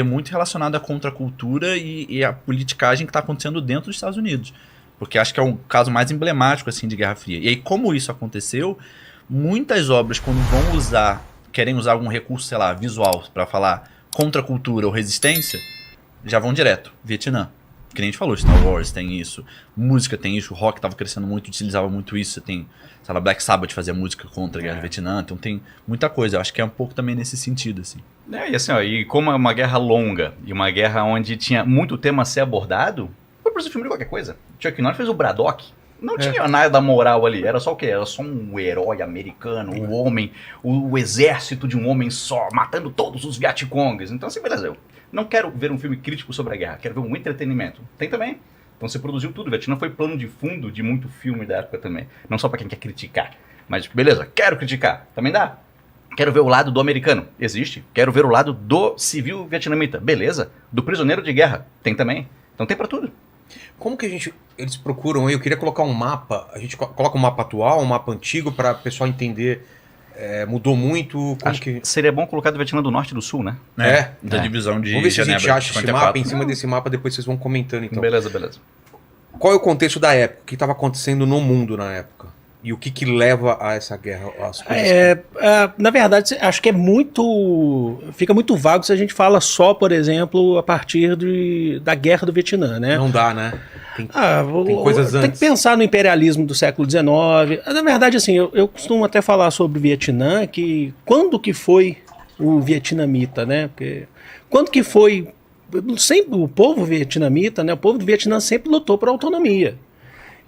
muito relacionado à contracultura e à politicagem que está acontecendo dentro dos Estados Unidos. Porque acho que é um caso mais emblemático assim, de Guerra Fria. E aí, como isso aconteceu, muitas obras, quando querem usar algum recurso, sei lá, visual, para falar contracultura ou resistência, já vão direto. Vietnã. Que nem a gente falou, Star Wars tem isso, música tem isso, o rock estava crescendo muito, utilizava muito isso. Você tem, sei lá, Black Sabbath fazia música contra a Guerra do Vietnã, então tem muita coisa. Eu acho que é um pouco também nesse sentido, assim. E assim, ó, e como é uma guerra longa e uma guerra onde tinha muito tema a ser abordado, foi por isso filme de qualquer coisa. Chuck Norris fez o Braddock. Não tinha nada da moral ali, era só o quê? Era só um herói americano, um homem, o exército de um homem só, matando todos os Vietcongues. Então assim, beleza, eu não quero ver um filme crítico sobre a guerra, quero ver um entretenimento. Tem também. Então você produziu tudo, o Vietnã foi plano de fundo de muito filme da época também. Não só pra quem quer criticar, mas beleza, quero criticar, também dá. Quero ver o lado do americano, existe. Quero ver o lado do civil vietnamita, beleza. Do prisioneiro de guerra, tem também. Então tem pra tudo. Como que eles procuram aí? Eu queria colocar um mapa, a gente coloca um mapa atual, um mapa antigo, para o pessoal entender, mudou muito, Seria bom colocar do Vietnã do Norte e do Sul, né? Da divisão de Vamos ver se a gente Genebra, acha esse 54. mapa, em cima desse mapa depois vocês vão comentando então. Beleza. Qual é o contexto da época? O que estava acontecendo no mundo na época? E o que leva a essa guerra? As coisas Na verdade, acho que fica muito vago se a gente fala só, por exemplo, a partir da Guerra do Vietnã, né? Não dá, né? Tem coisas antes. Tem que pensar no imperialismo do século XIX. Na verdade, assim, eu costumo até falar sobre o Vietnã, que quando que foi o vietnamita, né? Porque quando que foi... Sempre o povo vietnamita, né? O povo do Vietnã sempre lutou por autonomia.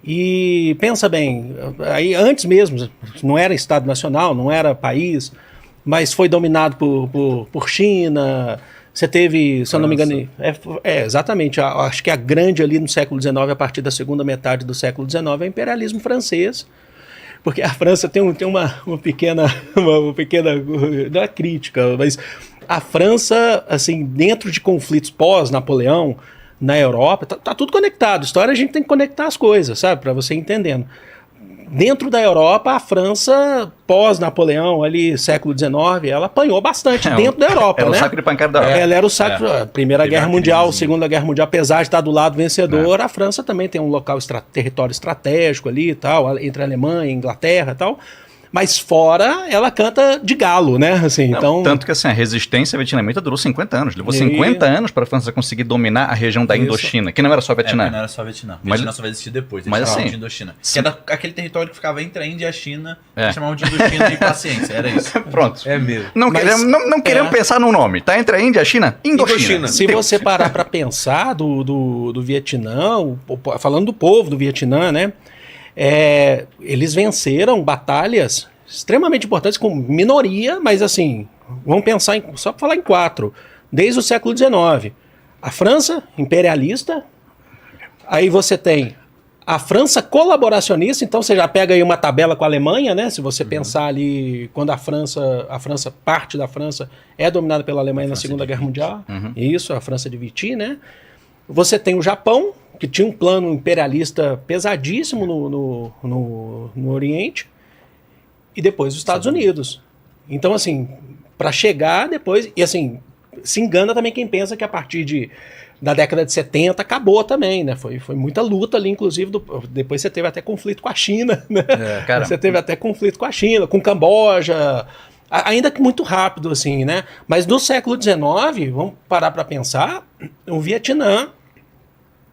E pensa bem, aí antes mesmo, não era Estado Nacional, não era país, mas foi dominado por China. Você teve, se eu não me engano, exatamente, acho que a grande ali no século XIX, a partir da segunda metade do século XIX, é o imperialismo francês, porque a França tem uma pequena, não é crítica, mas a França, assim, dentro de conflitos pós-Napoleão, na Europa, tá tudo conectado. História a gente tem que conectar as coisas, sabe? Para você entendendo. Dentro da Europa, a França, pós-Napoleão, ali, século XIX, ela apanhou bastante dentro da Europa, era né? O saco de pancada da Europa. Ela era o saco. Primeira Guerra Mundial, Segunda Guerra Mundial, apesar de estar do lado vencedor, a França também tem um território estratégico ali e tal, entre a Alemanha e a Inglaterra e tal. Mas fora, ela canta de galo, né? Assim, então... Tanto que assim, a resistência vietnamita durou 50 anos. Levou 50 anos para a França conseguir dominar a região da Indochina, que não era só Vietnã. Não era só Vietnã. Mas, Vietnã só vai existir depois. Mas assim... de Indochina. Que era aquele território que ficava entre a Índia e a China. Chamavam de Indochina de paciência. Era isso. Pronto. É mesmo. Não queremos pensar no nome. Tá entre a Índia e a China? Indochina. Se você parar para pensar do Vietnã, falando do povo do Vietnã, né? Eles venceram batalhas extremamente importantes com minoria, mas assim, vamos pensar só para falar em 4. Desde o século XIX, a França imperialista, aí você tem a França colaboracionista, então você já pega aí uma tabela com a Alemanha, né? Se você pensar ali, quando parte da França é dominada pela Alemanha na Segunda Guerra Mundial, isso, a França de Vichy, né? Você tem o Japão, que tinha um plano imperialista pesadíssimo no Oriente, e depois os Estados Unidos. Então, assim, para chegar depois... E, assim, se engana também quem pensa que a partir da década de 70 acabou também, né? Foi muita luta ali, inclusive, depois você teve até conflito com a China, né? Você teve até conflito com a China, com Camboja, ainda que muito rápido, assim, né? Mas no século XIX, vamos parar para pensar, o Vietnã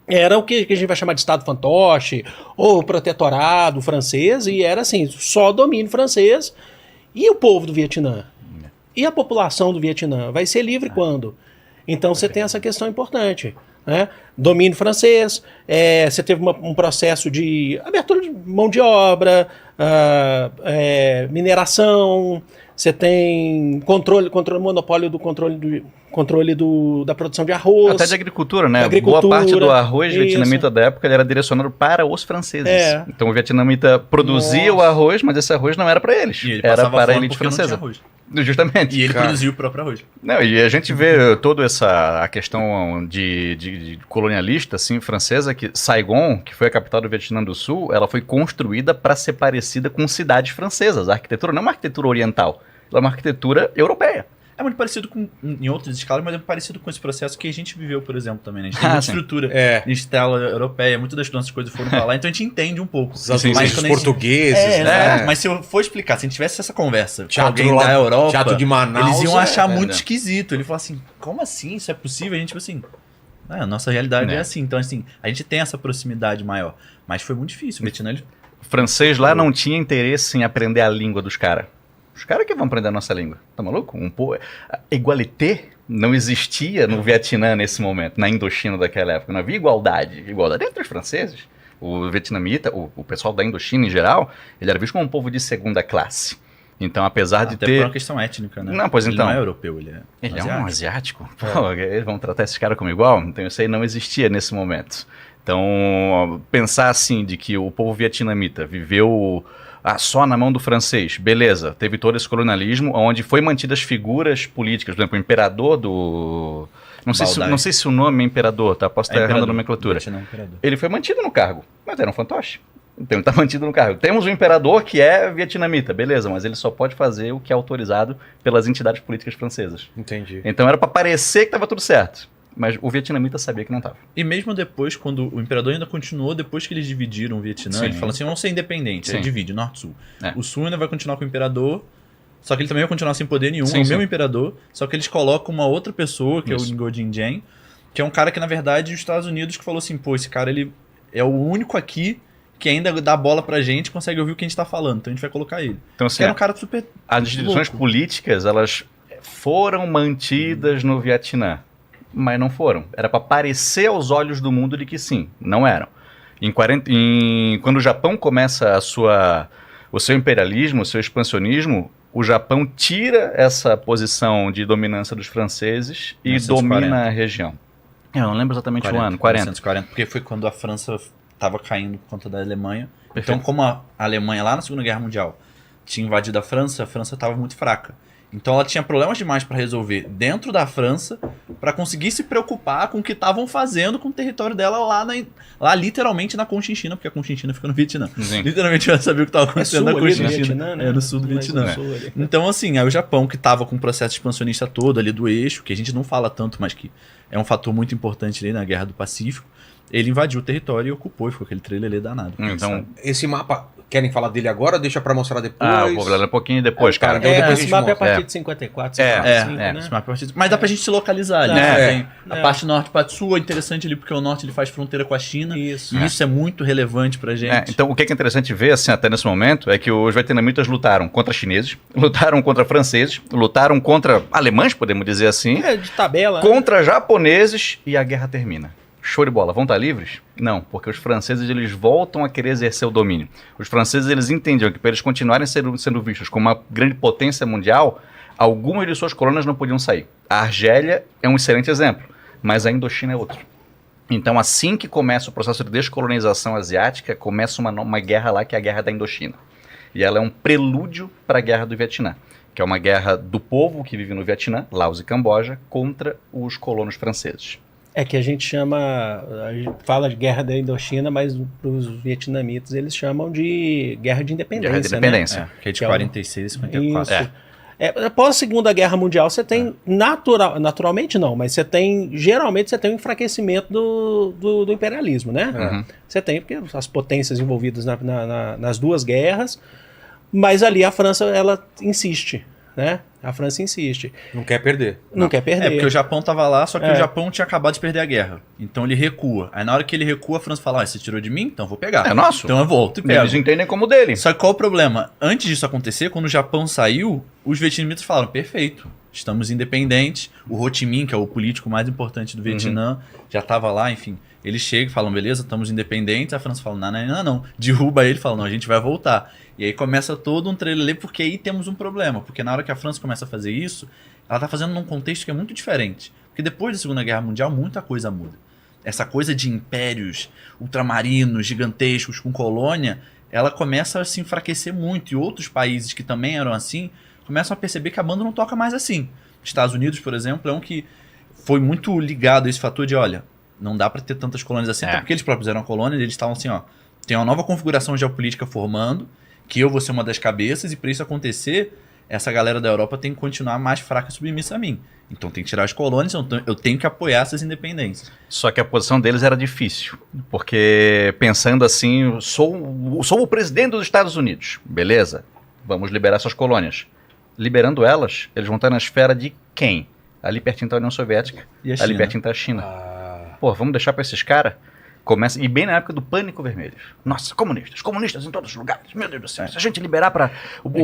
era o que a gente vai chamar de Estado fantoche, ou protetorado francês, e era assim, só domínio francês. E o povo do Vietnã? E a população do Vietnã? Vai ser livre quando? Então você tem essa questão importante, né? Domínio francês, você teve um processo de abertura de mão de obra, mineração, você tem monopólio do controle da produção de arroz. Até de agricultura, né? Boa parte do arroz vietnamita da época ele era direcionado para os franceses. Então o vietnamita produzia o arroz, mas esse arroz não era para eles. Era para a elite francesa. Justamente. E ele produziu o próprio arroz. Não, e a gente vê toda a questão de colonialista assim, francesa, que Saigon, que foi a capital do Vietnã do Sul, ela foi construída para ser parecida com cidades francesas. A arquitetura não é uma arquitetura oriental, ela é uma arquitetura europeia. É muito parecido com, em outras escalas, mas é parecido com esse processo que a gente viveu, por exemplo, também, né? A gente tem muita sim. estrutura É. em escala europeia, muitas das nossas coisas foram pra lá, então a gente entende um pouco. Os sim, azulejos quando a gente- portugueses, né? Mas se eu for explicar, se a gente tivesse essa conversa com Teatro alguém lá- da Europa, Teatro de Manaus, eles iam achar muito né? esquisito. Ele falou assim, como assim? Isso é possível? A gente, tipo assim, a nossa realidade é assim. Então, assim, a gente tem essa proximidade maior. Mas foi muito difícil. O Vietnã, ele... O francês lá não tinha interesse em aprender a língua dos caras. Os caras que vão aprender a nossa língua. Tá maluco? Igualité não existia no Vietnã nesse momento, na Indochina daquela época. Não havia igualdade. Igualdade entre os franceses. O vietnamita, o pessoal da Indochina em geral, ele era visto como um povo de segunda classe. Então, apesar de Até ter... por uma questão étnica, né? Não, pois Ele então. não é europeu, ele é Ele é asiático. um asiático? Pô, eles vão tratar esses caras como igual? Então isso aí não existia nesse momento. Então, pensar assim, de que o povo vietnamita viveu só na mão do francês, beleza, teve todo esse colonialismo, onde foi mantidas figuras políticas, por exemplo, o imperador do... Não sei se o nome é imperador, tá? Posso estar errando a nomenclatura. Ele foi mantido no cargo, mas era um fantoche. Então ele está mantido no cargo. Temos um imperador que é vietnamita, beleza, mas ele só pode fazer o que é autorizado pelas entidades políticas francesas. Entendi. Então era para parecer que estava tudo certo, mas o vietnamita sabia que não estava. E mesmo depois, quando o imperador ainda continuou, depois que eles dividiram o Vietnã, Sim. ele falou assim, vamos ser independentes. Aí Sim. divide, norte e sul. É. O sul ainda vai continuar com o imperador, só que ele também vai continuar sem poder nenhum, Sim, é o sim. mesmo imperador, só que eles colocam uma outra pessoa, que é Isso. o Ngo Dinh Diem, que é um cara que, na verdade, os Estados Unidos que falou assim, pô, esse cara, ele é o único aqui que ainda dá bola pra gente, consegue ouvir o que a gente tá falando, então a gente vai colocar ele. Então Que assim, era um cara super... as instituições louco. políticas, elas foram mantidas no Vietnã, mas não foram. Era para parecer aos olhos do mundo de que sim, não eram. Quando o Japão começa o seu imperialismo, o seu expansionismo, o Japão tira essa posição de dominância dos franceses e 1940. domina a região. Eu não lembro exatamente o ano, 40. 1940, porque foi quando a França estava caindo por conta da Alemanha. Perfeito. Então, como a Alemanha lá na Segunda Guerra Mundial tinha invadido a França estava muito fraca. Então ela tinha problemas demais para resolver dentro da França para conseguir se preocupar com o que estavam fazendo com o território dela lá literalmente na Conchinchina, porque a Conchinchina fica no Vietnã. Sim. Literalmente ela sabia o que estava acontecendo na sul ali do Conchinchina. Vietnã, né? É, no sul do Mais Vietnã. no sul ali. Então, assim, aí o Japão, que estava com o processo expansionista todo ali do eixo, que a gente não fala tanto, mas que é um fator muito importante ali na Guerra do Pacífico, ele invadiu o território e ocupou, e ficou aquele trailer ali danado. Então, Esse mapa, querem falar dele agora? Deixa pra mostrar depois. eu vou falar um pouquinho depois, cara. Então depois a Esse gente mapa é a mostra. partir É. de 54, É, 55, é, né? Esse mapa é partido. Mas dá pra gente se localizar ali. Dá, Né? é. Tem a parte norte e parte sul é interessante ali, porque o norte ele faz fronteira com a China. Isso. E isso é muito relevante pra gente. Então, o que é interessante ver, assim, até nesse momento, é que os vietnamitas lutaram contra chineses, lutaram contra franceses, lutaram contra alemães, podemos dizer assim, É, de tabela. né? contra japoneses, e a guerra termina. Show de bola. Vão estar livres? Não, porque os franceses eles voltam a querer exercer o domínio. Os franceses eles entendiam que para eles continuarem sendo vistos como uma grande potência mundial, algumas de suas colônias não podiam sair. A Argélia é um excelente exemplo, mas a Indochina é outro. Então, assim que começa o processo de descolonização asiática, começa uma guerra lá, que é a Guerra da Indochina. E ela é um prelúdio para a Guerra do Vietnã, que é uma guerra do povo que vive no Vietnã, Laos e Camboja, contra os colonos franceses. É que a gente fala de guerra da Indochina, mas os vietnamitas eles chamam de guerra de independência. Guerra de independência. É, que é de Que é o- 46 e Né? 54. Isso. Após a Segunda Guerra Mundial, você tem naturalmente não, mas geralmente você tem um enfraquecimento do imperialismo, né? Uhum. Você tem porque as potências envolvidas nas duas guerras, mas ali a França ela insiste, né? A França insiste, Não quer perder. não quer perder. É, porque o Japão tava lá, só que É. o Japão tinha acabado de perder a guerra. Então ele recua. Aí na hora que ele recua, a França fala, você tirou de mim? Então eu vou pegar. É nosso. Então eu volto e pego. Eles entendem como dele. Só que qual o problema? Antes disso acontecer, quando o Japão saiu, os vietnamitas falaram, perfeito, estamos independentes. O Ho Chi Minh, que é o político mais importante do Vietnã, já estava lá, enfim. Eles chegam e falam, beleza, estamos independentes. A França fala, não. Derruba ele e fala, não, a gente vai voltar. E aí começa todo um trelelê, porque aí temos um problema. Porque na hora que a França começa a fazer isso, ela está fazendo num contexto que é muito diferente. Porque depois da Segunda Guerra Mundial, muita coisa muda. Essa coisa de impérios ultramarinos, gigantescos, com colônia, ela começa a se enfraquecer muito. E outros países que também eram assim, começam a perceber que a banda não toca mais assim. Estados Unidos, por exemplo, é um que foi muito ligado a esse fator de, olha, não dá para ter tantas colônias assim, até porque eles próprios eram colônias, eles estavam assim, ó, tem uma nova configuração geopolítica formando, que eu vou ser uma das cabeças, e para isso acontecer, essa galera da Europa tem que continuar mais fraca e submissa a mim. Então tem que tirar as colônias, então eu tenho que apoiar essas independências. Só que a posição deles era difícil, porque pensando assim, sou o presidente dos Estados Unidos, beleza, vamos liberar suas colônias. Liberando elas, eles vão estar na esfera de quem? Ali pertinho está a União Soviética, E a ali China? pertinho está a China. Ah, Pô, vamos deixar para esses caras? Começa, e bem na época do Pânico Vermelho. Nossa, comunistas em todos os lugares. Meu Deus do céu, se a gente liberar para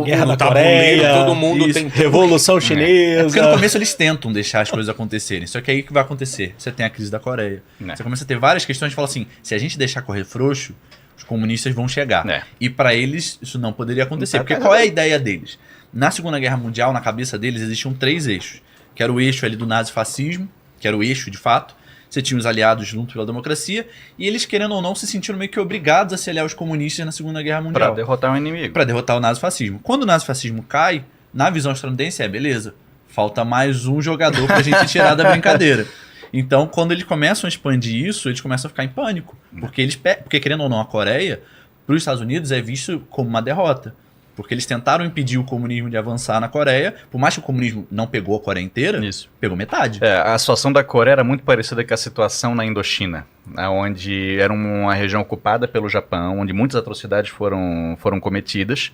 Guerra da tabuleiro, Coreia, todo mundo isso. tem... Revolução Porque no Chinesa. começo eles tentam deixar as coisas acontecerem. Só que aí o que vai acontecer? Você tem a crise da Coreia. É. Você começa a ter várias questões e fala assim: se a gente deixar correr frouxo, os comunistas vão chegar. É. E para eles isso não poderia acontecer. Não tá Porque qual é a ideia deles? Na Segunda Guerra Mundial, na cabeça deles, existiam 3 eixos. Que era o eixo ali do nazifascismo, que era o eixo de fato. Você tinha os aliados junto pela democracia. E eles, querendo ou não, se sentiram meio que obrigados a se aliar aos comunistas na Segunda Guerra para Mundial. derrotar um inimigo. Para derrotar o nazifascismo. Quando o nazifascismo cai, na visão estadunidense beleza, falta mais um jogador pra gente tirar da brincadeira. Então, quando eles começam a expandir isso, eles começam a ficar em pânico. Porque querendo ou não, a Coreia, para os Estados Unidos, é visto como uma derrota. Porque eles tentaram impedir o comunismo de avançar na Coreia. Por mais que o comunismo não pegou a Coreia inteira, Isso. pegou metade. É, a situação da Coreia era muito parecida com a situação na Indochina, onde era uma região ocupada pelo Japão, onde muitas atrocidades foram cometidas,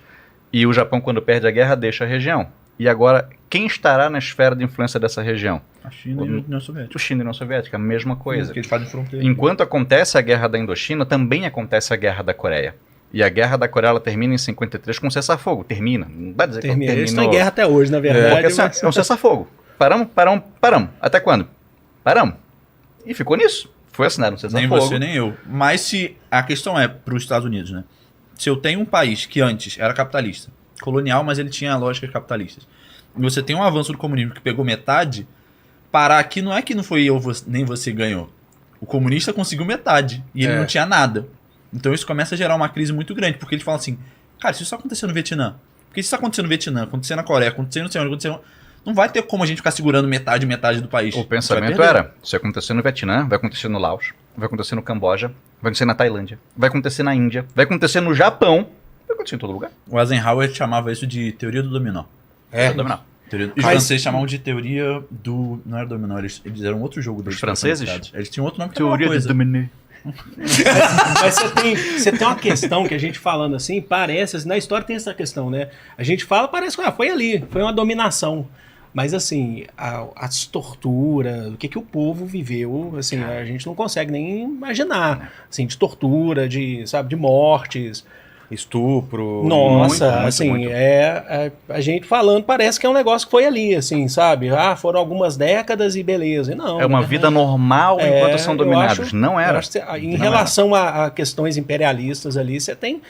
e o Japão, quando perde a guerra, deixa a região. E agora, quem estará na esfera de influência dessa região? A China e a União Soviética. O China e a União Soviética, a mesma coisa. Porque eles fazem fronteira. Enquanto acontece a guerra da Indochina, também acontece a guerra da Coreia. E a guerra da Coreia ela termina em 53 com um cessar-fogo. Termina. Não dá dizer que Eles terminou. estão em guerra até hoje, na verdade. Porque mas- é um cessar-fogo. Paramos. Até quando? Paramos. E ficou nisso. Foi assinado um Nem cessar-fogo. você, nem eu. Mas se a questão é para os Estados Unidos, né? Se eu tenho um país que antes era capitalista, colonial, mas ele tinha lógicas capitalistas, e você tem um avanço do comunismo que pegou metade, parar aqui não é que não foi eu, nem você ganhou. O comunista conseguiu metade e ele não tinha nada. Então isso começa a gerar uma crise muito grande, porque eles falam assim, cara, se isso acontecer no Vietnã, porque se isso acontecer no Vietnã, acontecer na Coreia, acontecer no Senhor, acontecer... Não vai ter como a gente ficar segurando metade do país. O pensamento era, se acontecer no Vietnã, vai acontecer no Laos, vai acontecer no Camboja, vai acontecer na Tailândia, vai acontecer na Índia, vai acontecer no Japão, vai acontecer em todo lugar. O Eisenhower chamava isso de teoria do dominó. É, Dominó. Os franceses chamavam de teoria do... Não era dominó, eles eram outro jogo deles. Os franceses? Eles tinham outro nome que era uma coisa. dominó. Mas você tem uma questão que a gente falando assim, parece, assim, na história tem essa questão, né? A gente fala, parece que foi ali, foi uma dominação. Mas assim, as torturas, o que o povo viveu, assim, a gente não consegue nem imaginar, assim, de tortura, de mortes. estupro. Nossa, muito, assim, muito. A gente falando, parece que é um negócio que foi ali, assim, sabe? Ah, foram algumas décadas e beleza. E não. É uma vida normal enquanto são dominados. Não eu era. acho que em relação a questões imperialistas ali, você tem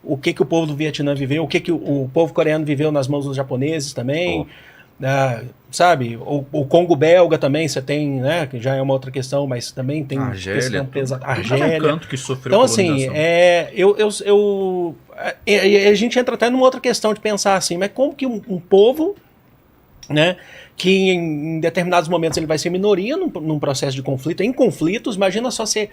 o que o povo do Vietnã viveu, o que o povo coreano viveu nas mãos dos japoneses também. Sabe? O Congo belga também, você tem, né? Que já é uma outra questão, mas também tem Argélia. pesada. Cada Argélia. canto que sofreu Então, assim, colonização. a gente entra até numa outra questão de pensar assim, mas como que um povo, né, que em determinados momentos ele vai ser minoria num processo de conflito, em conflitos, imagina só você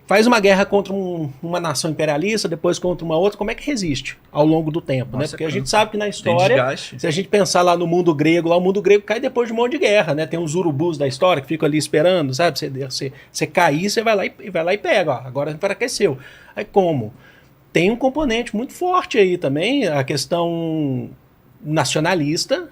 faz uma guerra contra uma nação imperialista, depois contra uma outra, como é que resiste ao longo do tempo, né? Nossa, Porque a cansa. gente sabe que na Tem história, desgaste. se a gente pensar lá no mundo grego, o mundo grego cai depois de um monte de guerra, né? Tem os urubus da história que ficam ali esperando, sabe? Você cair, você vai lá e pega, ó, agora enfraqueceu. Aí como? Tem um componente muito forte aí também, a questão nacionalista,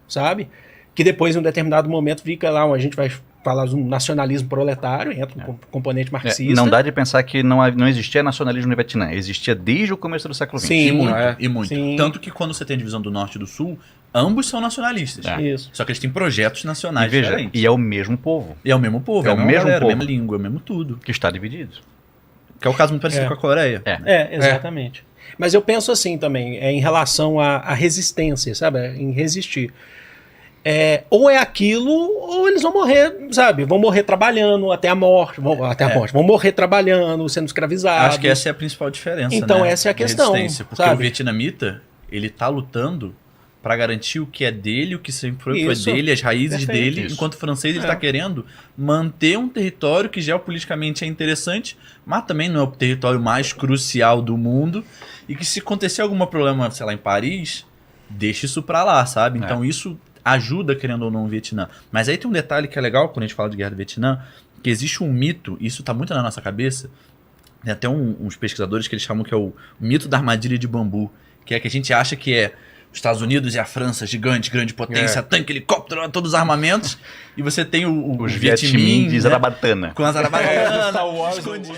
sabe? Que depois, em um determinado momento, fica lá, a gente vai falar de um nacionalismo proletário, entra um componente marxista. Não dá de pensar que não existia nacionalismo no Vietnã. Existia desde o começo do século XX. Sim, E muito, é. e muito. Sim. Tanto que quando você tem a divisão do norte e do sul, ambos são nacionalistas. É. Isso. Só que eles têm projetos E nacionais veja, diferentes. e é o mesmo povo E é o mesmo povo, É é, o a mesma mesmo galera, povo. a mesma língua, é o mesmo tudo. que está dividido. Que é o caso muito parecido É. com a Coreia. Exatamente. Mas eu penso assim também, em relação à resistência, sabe? Em resistir. Ou é aquilo, ou eles vão morrer, sabe? Vão morrer trabalhando até a morte. Vão morrer trabalhando, sendo escravizados. Acho que essa é a principal diferença, Então, né, essa é a de questão, resistência. Porque sabe? o vietnamita, ele tá lutando para garantir o que é dele, o que sempre foi Isso. dele, as raízes Perfeito. dele, Isso. enquanto o francês ele É. tá querendo manter um território que geopoliticamente é interessante, mas também não é o território mais crucial do mundo, e que se acontecer algum problema, sei lá, em Paris, deixa isso pra lá, sabe? Então isso ajuda, querendo ou não, o Vietnã. Mas aí tem um detalhe que é legal quando a gente fala de Guerra do Vietnã, que existe um mito, e isso tá muito na nossa cabeça, tem até uns pesquisadores que eles chamam que é o mito da armadilha de bambu, que é que a gente acha que é os Estados Unidos e a França gigante, grande potência, tanque, helicóptero, todos os armamentos, e você tem os Vietminh de né? Zarabatana. Com as Zarabatanas. Star Wars, escondido.